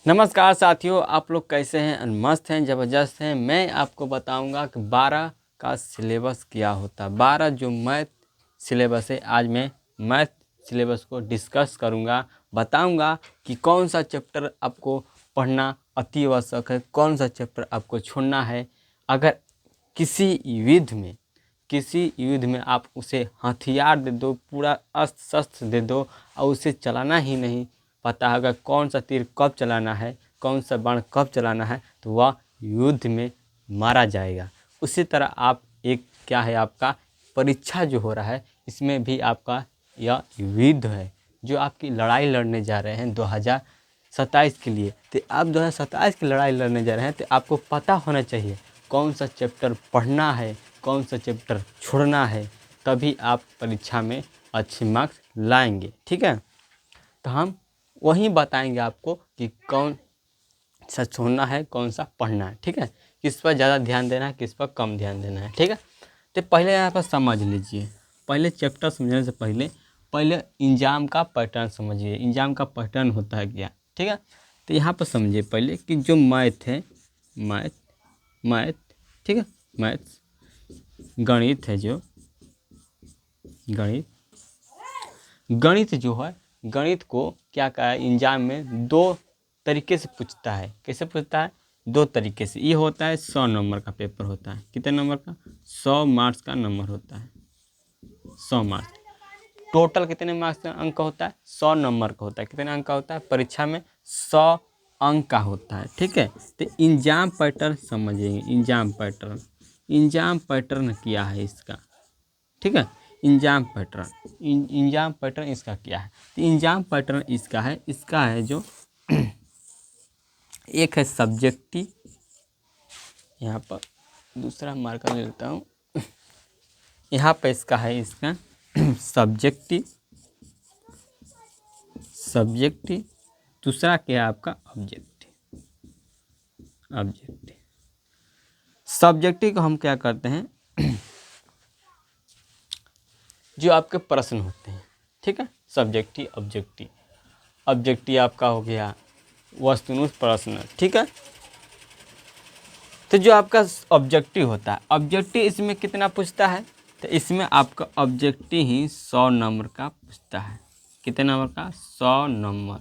नमस्कार साथियों, आप लोग कैसे हैं? मस्त हैं, ज़बरदस्त हैं। मैं आपको बताऊंगा कि 12 का सिलेबस क्या होता है। 12 जो मैथ सिलेबस है, आज मैं मैथ सिलेबस को डिस्कस करूंगा, बताऊंगा कि कौन सा चैप्टर आपको पढ़ना अति आवश्यक है, कौन सा चैप्टर आपको छोड़ना है। अगर किसी युद्ध में आप उसे हथियार दे दो, पूरा अस्त्र शस्त्र दे दो और उसे चलाना ही नहीं पता होगा कौन सा तीर कब चलाना है, कौन सा बाण कब चलाना है, तो वह युद्ध में मारा जाएगा। उसी तरह आप एक क्या है, आपका परीक्षा जो हो रहा है, इसमें भी आपका यह युद्ध है जो आपकी लड़ाई लड़ने जा रहे हैं 2027 के लिए। तो आप 2027 की लड़ाई लड़ने जा रहे हैं तो आपको पता होना चाहिए कौन सा चैप्टर पढ़ना है, कौन सा चैप्टर छोड़ना है, तभी आप परीक्षा में अच्छे मार्क्स लाएंगे। ठीक है, तो हम वही बताएंगे आपको कि कौन सा छोड़ना है, कौन सा पढ़ना है। ठीक है, किस पर ज़्यादा ध्यान देना है, किस पर कम ध्यान देना है। ठीक है, तो पहले यहाँ पर समझ लीजिए। पहले चैप्टर समझने से पहले एग्जाम का पैटर्न समझिए। एग्जाम का पैटर्न होता है क्या? ठीक है, तो यहाँ पर समझिए पहले कि जो मैथ है, मैथ ठीक है, मैथ्स गणित है, जो गणित जो है, गणित को क्या कहा है, एग्जाम में 2 तरीके से पूछता है। कैसे पूछता है? 2 तरीके से। ये होता है 100 नंबर का पेपर होता है। कितने नंबर का? 100 मार्क्स का नंबर होता है। 100 मार्क्स टोटल कितने मार्क्स का अंक होता है? 100 नंबर का होता है। कितने अंक का होता है? परीक्षा में 100 अंक का होता है। ठीक है, तो एग्जाम पैटर्न समझिए। एग्जाम पैटर्न क्या है इसका? ठीक है, एग्जाम पैटर्न इसका क्या है? तो एग्जाम पैटर्न इसका है जो एक है सब्जेक्टिव, यहाँ पर दूसरा मार्कर ले लेता हूँ। यहाँ पर इसका है सब्जेक्टिव। दूसरा क्या है आपका? ऑब्जेक्टिव। सब्जेक्टिव को हम क्या करते हैं, जो आपके प्रश्न होते हैं। ठीक है, सब्जेक्टिव ऑब्जेक्टिव आपका हो गया वस्तुनिष्ठ प्रश्न। ठीक है, तो जो आपका ऑब्जेक्टिव होता है, ऑब्जेक्टिव इसमें कितना पूछता है? तो इसमें आपका ऑब्जेक्टिव ही 100 नंबर का पूछता है। कितने नंबर का? 100 नंबर।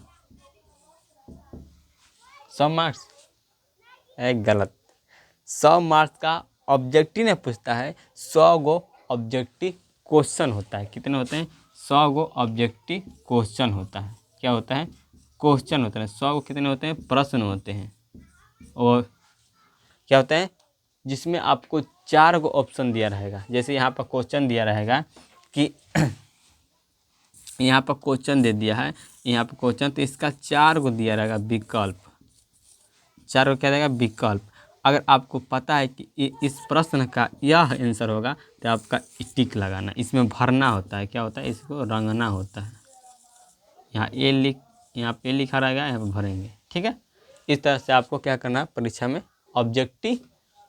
100 मार्क्स एक गलत। 100 मार्क्स का ऑब्जेक्टिव ने पूछता है। 100 गो ऑब्जेक्टिव क्वेश्चन होता है। कितने होते हैं? 100 गो ऑब्जेक्टिव क्वेश्चन होता है। क्या होता है? क्वेश्चन होता है। 100 गो कितने होते हैं? प्रश्न होते हैं। और क्या होता है? जिसमें आपको 4 गो ऑप्शन दिया रहेगा। जैसे यहाँ पर क्वेश्चन दिया रहेगा कि यहाँ पर क्वेश्चन दे दिया है, यहाँ पर क्वेश्चन, तो इसका 4 गो दिया रहेगा विकल्प। 4 गो क्या रहेगा? विकल्प। अगर आपको पता है कि इस प्रश्न का यह आंसर होगा तो आपका टिक लगाना, इसमें भरना होता है। क्या होता है? इसको रंगना होता है। यहाँ पे लिखा रहेगा, यहाँ पे भरेंगे। ठीक है, इस तरह से आपको क्या करना है, परीक्षा में ऑब्जेक्टिव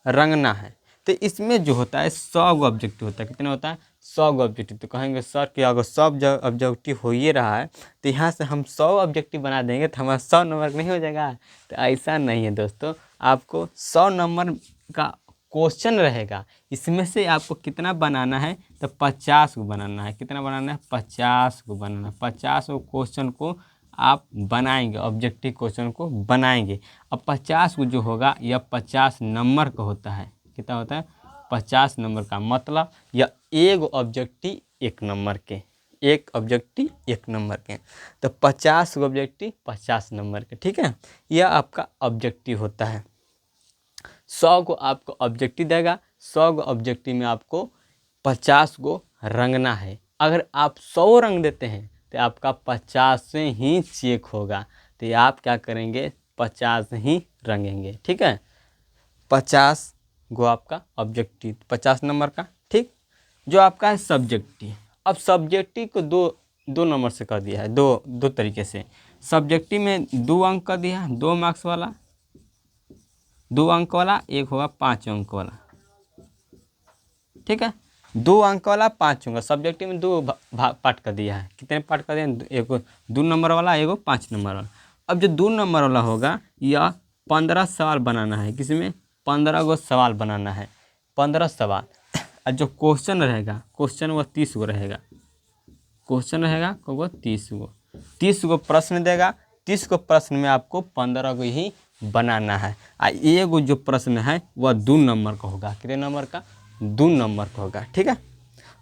रंगना है। तो इसमें जो होता है 100 गो ऑब्जेक्टिव होता है। कितना होता है? 100 गो ऑब्जेक्टिव। तो कहेंगे सर कि अगर 100 ऑब्जेक्टिव हो ही रहा है तो यहाँ से हम 100 ऑब्जेक्टिव बना देंगे तो हमारा 100 नंबर नहीं हो जाएगा? तो ऐसा नहीं है दोस्तों, आपको 100 नंबर का क्वेश्चन रहेगा। इसमें से आपको कितना बनाना है? तो 50 को बनाना है। कितना बनाना है? 50 को बनाना है। 50 को क्वेश्चन को आप बनाएंगे, ऑब्जेक्टिव क्वेश्चन को बनाएंगे। अब 50 को जो होगा यह 50 नंबर का होता है। कितना होता है? 50 नंबर का मतलब यह एक ऑब्जेक्टिव 1 नंबर के, एक ऑब्जेक्टिव 1 नंबर के, तो 50 ऑब्जेक्टिव 50 नंबर के। ठीक है, यह आपका ऑब्जेक्टिव होता है। 100 को आपको ऑब्जेक्टिव देगा। 100 गो ऑब्जेक्टिव में आपको 50 गो रंगना है। अगर आप 100 रंग देते हैं तो आपका 50 से ही चेक होगा। तो आप क्या करेंगे? 50 ही रंगेंगे। ठीक है, 50 गो आपका ऑब्जेक्टिव, 50 नंबर का। ठीक, जो आपका है सब्जेक्टिव। अब सब्जेक्टिव को दो नंबर से कर दिया है, दो तरीके से। सब्जेक्टिव में 2 अंक का दिया है, 2 मार्क्स वाला, 2 अंक वाला, एक होगा 5 अंक वाला। ठीक है, 2 अंक वाला, 5 अंक। सब्जेक्टिव में 2 पार्ट कर दिया है। कितने पार्ट कर दिए? एक 2 नंबर वाला, एक 5 नंबर वाला। अब जो 2 नंबर वाला होगा यह 15 सवाल बनाना है, किसमें 15 गो सवाल बनाना है, 15 सवाल। और जो क्वेश्चन रहेगा, क्वेश्चन वो 30 गो रहेगा, क्वेश्चन रहेगा वो 30 गो, 30 गो प्रश्न देगा, 30 गो प्रश्न में आपको 15 गो ही बनाना है। एगो जो प्रश्न है वह 2 नंबर का होगा, कितने नंबर का, 2 नंबर का होगा, ठीक है,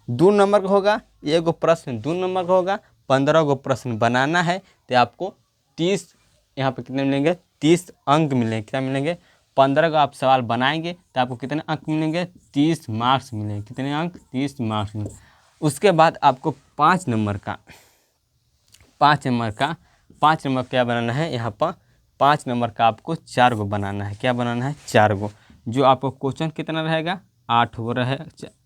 2 नंबर का होगा, एगो प्रश्न 2 नंबर का होगा, 15 गो प्रश्न बनाना है, तो आपको 30 यहाँ पे कितने मिलेंगे, 30 अंक मिलेंगे, कितना मिलेंगे, 15 का आप सवाल बनाएंगे तो आपको कितने अंक मिलेंगे, 30 मार्क्स मिलेंगे, कितने अंक, 30 मार्क्स मिलेंगे। उसके बाद आपको 5 नंबर का, 5 नंबर क्या बनाना है, यहाँ पर 5 नंबर का आपको 4 गो बनाना है, क्या बनाना है, 4 गो। जो आपको क्वेश्चन कितना रहेगा, 8 गो रहे,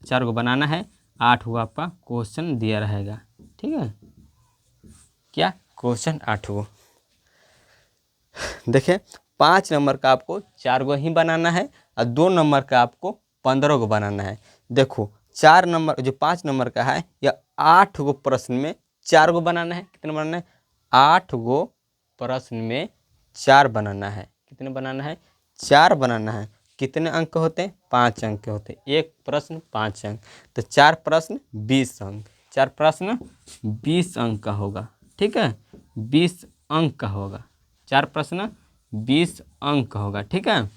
4 गो बनाना है, 8 गो आपका क्वेश्चन दिया रहेगा, ठीक है, क्या क्वेश्चन 8 गो। देखिए 5 नंबर का आपको 4 गो ही बनाना है और 2 नंबर का आपको 15 गो बनाना है। देखो 4 नंबर जो 5 नंबर का है यह 8 गो प्रश्न में 4 गो बनाना है, कितने बनाना है, 8 गो प्रश्न में 4 बनाना है, कितने बनाना है, 4 बनाना है। कितने अंक होते हैं, 5 अंक के होते हैं, एक प्रश्न 5 अंक, तो 4 प्रश्न 20 अंक, 4 प्रश्न 20 अंक का होगा, ठीक है, 20 अंक का होगा, 4 प्रश्न 20 अंक का होगा, ठीक है।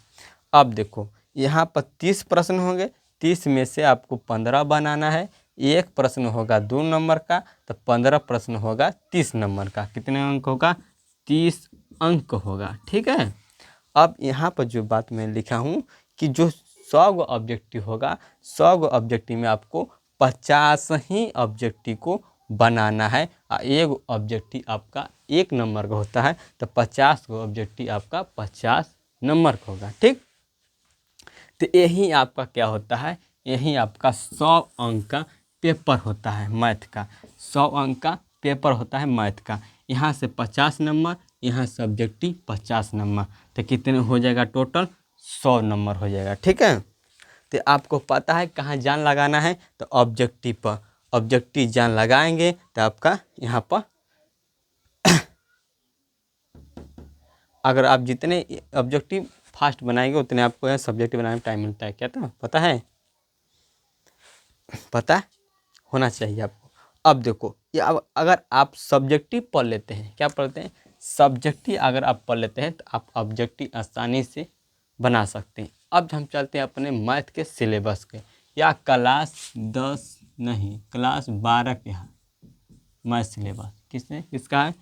अब देखो यहाँ पर 30 प्रश्न होंगे, 30 में से आपको 15 बनाना है, एक प्रश्न होगा 2 नंबर का, तो 15 प्रश्न होगा 30 नंबर का, कितने अंक होगा, 30 अंक होगा, ठीक है। अब यहाँ पर जो बात मैं लिखा हूँ कि जो 100 गो ऑब्जेक्टिव होगा, 100 गो ऑब्जेक्टिव में आपको 50 ही ऑब्जेक्टिव को बनाना है और एक ऑब्जेक्टिव आपका 1 नंबर का होता है, तो 50 गो ऑब्जेक्टिव आपका 50 नंबर का होगा, ठीक। तो यही आपका क्या होता है, यही आपका 100 अंक का पेपर होता है मैथ का, 100 अंक का पेपर होता है मैथ का। यहाँ से 50 नंबर, यहाँ से ऑब्जेक्टिव 50 नंबर, तो कितने हो जाएगा, टोटल 100 नंबर हो जाएगा, ठीक है। तो आपको पता है कहाँ जान लगाना है, तो ऑब्जेक्टिव पर, ऑब्जेक्टिव जान लगाएंगे तो आपका यहाँ पर अगर आप जितने ऑब्जेक्टिव फास्ट बनाएंगे उतने आपको यह सब्जेक्टिव बनाने में टाइम मिलता है, क्या था पता है, पता होना चाहिए आपको। अब देखो ये अब अगर आप सब्जेक्टिव पढ़ लेते हैं, क्या पढ़ते हैं, सब्जेक्टिव अगर आप पढ़ लेते हैं तो आप ऑब्जेक्टिव आसानी से बना सकते हैं। अब हम चलते हैं अपने मैथ के सिलेबस के, या क्लास 10 नहीं क्लास 12 के है मैथ सिलेबस, किसका है,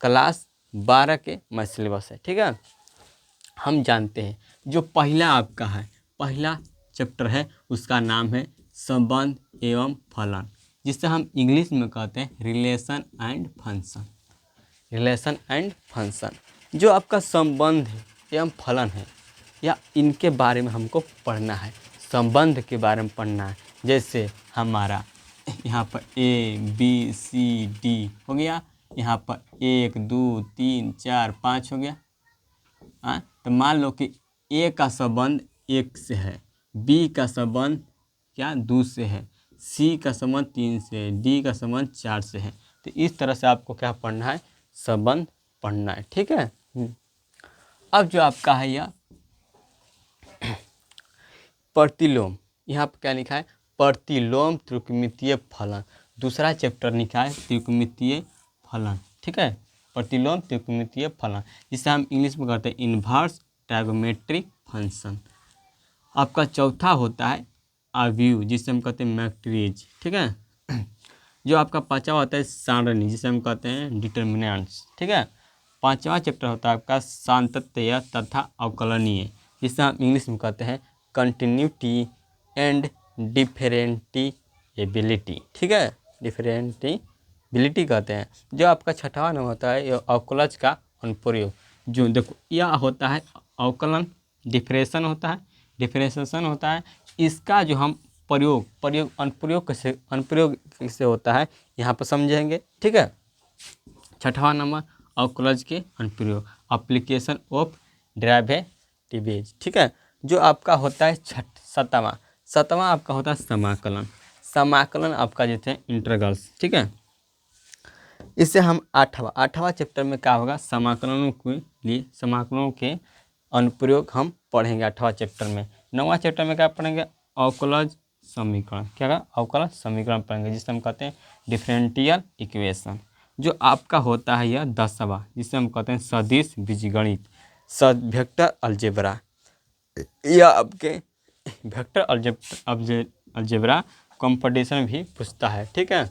क्लास 12 के मैथ सिलेबस है, ठीक है। हम जानते हैं जो पहला आपका है, पहला चैप्टर है उसका नाम है संबंध एवं फलन, जिसे हम इंग्लिश में कहते हैं relation and function, relation and function. जो आपका संबंध है एवं फलन है, या इनके बारे में हमको पढ़ना है, संबंध के बारे में पढ़ना है। जैसे हमारा यहाँ पर ABCD हो गया, यहाँ पर 1 2 3 4 5 हो गया, हाँ। तो मान लो कि ए का संबंध 1 से है, बी का संबंध क्या 2 से है, सी का संबंध 3 से है, डी का संबंध 4 से है। तो इस तरह से आपको क्या पढ़ना है, संबंध पढ़ना है, ठीक है। अब जो आपका है यह प्रतिलोम, यहाँ पर क्या लिखा है, प्रतिलोम त्रिकोणमितीय फलन, दूसरा चैप्टर लिखा है त्रिकोणमितीय फलन, ठीक है, प्रतिलोम त्रिकोणमितीय फलन, जिसे हम इंग्लिश में कहते हैं इन्वर्स ट्रायगोमेट्रिक फंक्शन। आपका चौथा होता है अवयव, जिसे हम कहते हैं मैट्रिज, ठीक है। जो आपका पांचवा होता है सारणी, जिसे हम कहते हैं डिटर्मिनेंट्स, ठीक है। पांचवा चैप्टर होता है आपका सातत्य तथा अवकलनीय, जिसे हम इंग्लिश में कहते हैं कंटिन्यूटी एंड डिफरेंटिएबिलिटी, ठीक है, डिफरेंटिबिलिटी कहते हैं। जो आपका छठवां नंबर होता है यह अवकलज का अनुप्रयोग, जो देखो यह होता है अवकलन, डिफरेंशन होता है, डिफरेंशिएशन होता है, इसका जो हम अनुप्रयोग कैसे होता है यहाँ पर समझेंगे, ठीक है। छठवां नंबर अवकलज के अनुप्रयोग, एप्लीकेशन ऑफ डेरिवेटिव्स, ठीक है। जो आपका होता है सतवां आपका होता है समाकलन, समाकलन आपका जैसे इंटीग्रल्स, ठीक है। इससे हम आठवां चैप्टर में क्या होगा, समाकलनों के लिए समाकलनों के अनुप्रयोग हम पढ़ेंगे 8वां चैप्टर में। 9वां चैप्टर में क्या पढ़ेंगे, अवकलज समीकरण, क्या होगा, अवकलज समीकरण पढ़ेंगे, जिसे हम कहते हैं डिफरेंशियल इक्वेशन। जो आपका होता है यह 10वां, जिसे हम कहते हैं सदिश बीजगणित, वेक्टर अलजेब्रा। यह आपके वेक्टर अलजेब्रा कंपटीशन भी पूछता है, ठीक है।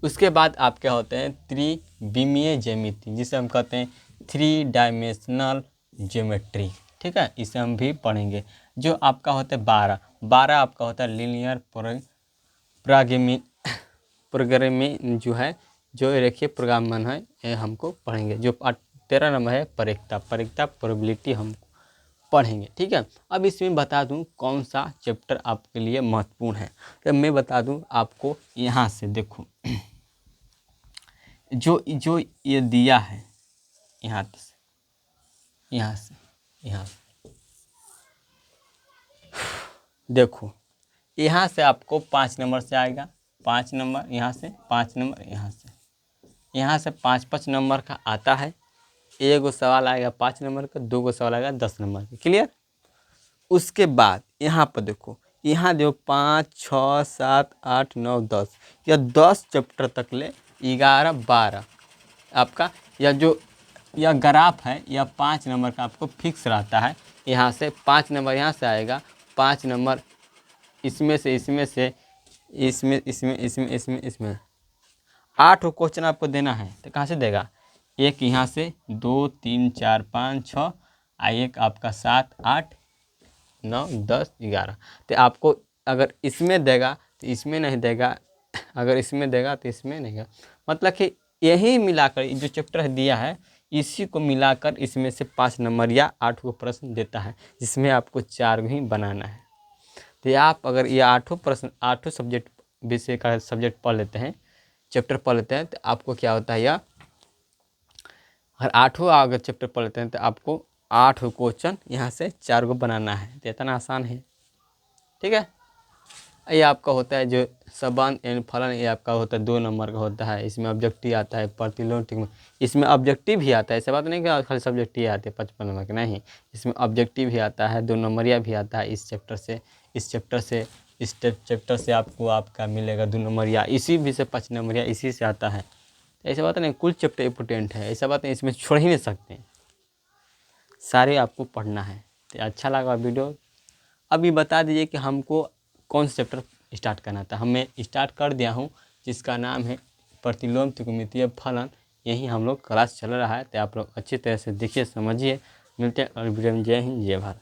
उसके बाद आपके होते हैं त्रिविमीय ज्यामिति, जिसे हम कहते हैं 3 डायमेंशनल ज्योमेट्री, ठीक है, इसे हम भी पढ़ेंगे। जो आपका होता है 12 आपका होता है लीनियर प्रोग्रामिंग जो है, जो रेखीय प्रोग्रामन है, ये हमको पढ़ेंगे। जो 13 नंबर है परीक्षा प्रोबेबिलिटी हम पढ़ेंगे, ठीक है। अब इसमें बता दूं कौन सा चैप्टर आपके लिए महत्वपूर्ण है, तो मैं बता दूं आपको। यहाँ से देखो, जो ये दिया है, यहाँ से देखो, यहाँ से आपको 5 नंबर से आएगा, 5 नंबर यहाँ से, 5 नंबर यहाँ से 5 नंबर का आता है। एक गो सवाल आएगा 5 नंबर का, 2 गो सवाल आएगा 10 नंबर का, क्लियर। उसके बाद यहाँ पर देखो, यहाँ जो 5, 6, 7, 8, 9, 10, या 10 चैप्टर तक ले 11, 12 आपका यह ग्राफ है, यह 5 नंबर का आपको फिक्स रहता है। यहाँ से 5 नंबर यहाँ से आएगा, 5 नंबर इसमें 8 क्वेश्चन आपको देना है, तो कहाँ से देगा, एक यहाँ से, 2, 3, 4, 5, 6, एक आपका 7, 8, 9, 10, 11। तो आपको अगर इसमें देगा तो इसमें नहीं देगा, अगर इसमें देगा तो इसमें नहीं देगा। मतलब कि यही मिलाकर जो चैप्टर दिया है, इसी को मिलाकर इसमें से 5 नंबर या 8 को प्रश्न देता है, जिसमें आपको 4 ही बनाना है। तो आप अगर ये 8 प्रश्न 8 सब्जेक्ट विषय का सब्जेक्ट पढ़ लेते हैं, चैप्टर पढ़ लेते हैं, तो आपको क्या होता है, यह अगर 8 अगर चैप्टर पढ़ लेते हैं तो आपको 8 क्वेश्चन यहाँ से 4 को बनाना है। तो इतना आसान है, ठीक है। ये आपका होता है जो संबंध एंड फलन, ये आपका होता है 2 नंबर का होता है। इसमें ऑब्जेक्टिव आता है, प्रतिलोम, ठीक है। इसमें ऑब्जेक्टिव भी आता है, ऐसा बात नहीं कि खाली सब्जेक्टिव आते हैं 55 नंबर के, नहीं। इसमें ऑब्जेक्टिव भी आता है, 2 नंबरिया भी आता है। इस चैप्टर से आपको आपका मिलेगा 2 नंबरिया, इसी भी से 5 नंबरिया इसी से आता है। ऐसा बात नहीं, कुल चैप्टर इम्पोर्टेंट है, ऐसा बात नहीं, इसमें छोड़ ही नहीं सकते, सारे आपको पढ़ना है। तो अच्छा लगा वीडियो। अभी बता दीजिए कि हमको कौन सा चैप्टर स्टार्ट करना था। मैं स्टार्ट कर दिया हूँ, जिसका नाम है प्रतिलोम त्रिकोणमितीय फलन। यही हम लोग क्लास चल रहा है, तो आप लोग अच्छी तरह से देखिए, समझिए। मिलते हैं अगले वीडियो में। जय हिंद, जय भारत।